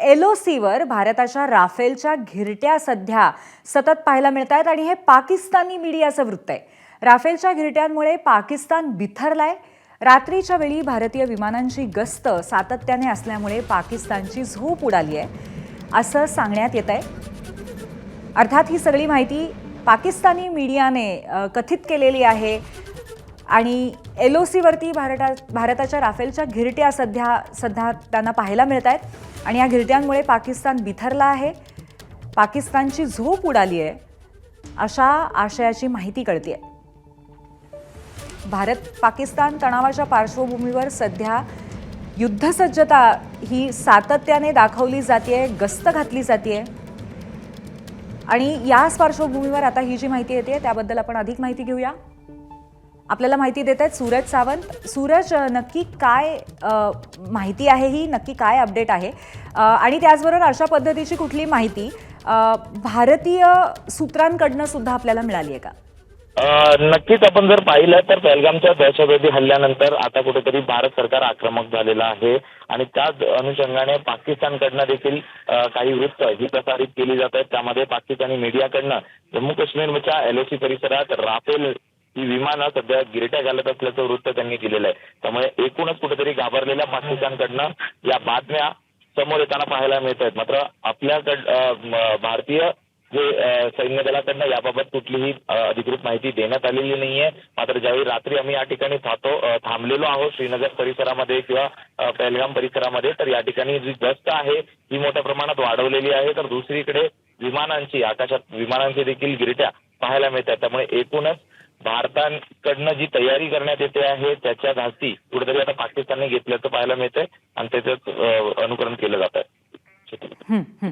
LOCवर भारताच्या राफेलच्या घिरट्या सध्या सतत पाहायला मिळत आहेत आणि हे पाकिस्तानी मीडियाचं वृत्त आहे। राफेलच्या घिरट्यांमुळे पाकिस्तान बिथरलाय। रात्रीच्या वेळी भारतीय विमानांची गस्त सातत्याने असल्यामुळे पाकिस्तानची झोप उडाली आहे असं सांगण्यात येत आहे। अर्थात ही सगळी माहिती पाकिस्तानी मीडियाने कथित केलेली आहे आणि LOCवरती भारताच्या राफेलच्या घिरट्या सध्या त्यांना पाहायला मिळत आहेत आणि या घिरट्यांमुळे पाकिस्तान बिथरला आहे, पाकिस्तानची झोप उडाली आहे अशा आशयाची माहिती कळते। भारत पाकिस्तान तणावाच्या पार्श्वभूमीवर सध्या युद्धसज्जता ही सातत्याने दाखवली जाते, गस्त घातली जाते आणि याच पार्श्वभूमीवर आता ही जी माहिती येते त्याबद्दल आपण अधिक माहिती घेऊया। आपल्याला माहिती देत आहेत सूरज सावंत। सूरज, नक्की काय माहिती आहे, ही नक्की काय अपडेट आहे आणि त्याचबरोबर अशा पद्धतीची कुठली माहिती भारतीय सूत्रांकडनं सुद्धा आपल्याला मिळाली आहे का? नक्कीच आपण जर पाहिलं तर पहलगामच्या दहशतवादी हल्ल्यानंतर आता कुठेतरी भारत सरकार आक्रमक झालेलं आहे आणि त्याच अनुषंगाने पाकिस्तानकडनं देखील काही वृत्त ही प्रसारित केली जात आहेत। त्यामध्ये पाकिस्तानी मीडियाकडनं जम्मू काश्मीरच्या LOC परिसरात राफेल ही विमानं सध्या गिरट्या घालत असल्याचं वृत्त त्यांनी दिलेलं आहे। त्यामुळे एकूणच कुठेतरी घाबरलेल्या पाकिस्तानकडनं या बातम्या समोर येताना पाहायला मिळत आहेत। मात्र आपल्याकडं भारतीय जे सैन्य दलाकडनं याबाबत कुठलीही अधिकृत माहिती देण्यात आलेली नाहीये। मात्र ज्यावेळी रात्री आम्ही या ठिकाणी थांबलेलो आहोत श्रीनगर परिसरामध्ये किंवा पहलगाम परिसरामध्ये, तर या ठिकाणी जी गस्त आहे ही मोठ्या प्रमाणात वाढवलेली आहे। तर दुसरीकडे आकाशात विमानांची देखील गिरट्या पाहायला मिळतात। त्यामुळे एकूणच भारताकडनं जी तयारी करण्यात येते आहे त्याच्या धास्ती कुठेतरी आता पाकिस्तानने घेतल्याचं पाहायला मिळतंय आणि त्याचं अनुकरण केलं जात आहे।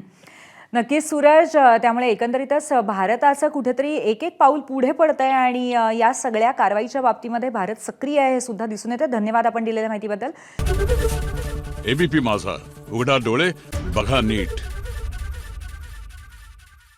नक्कीच सूरज, त्यामुळे एकंदरीतच भारताचं कुठेतरी एक एक पाऊल पुढे पडत आहे आणि या सगळ्या कारवाईच्या बाबतीमध्ये भारत सक्रिय आहे हे सुद्धा दिसून येते। धन्यवाद आपण दिलेल्या माहितीबद्दल। ABP माझा, उघडा डोळे बघा नीट।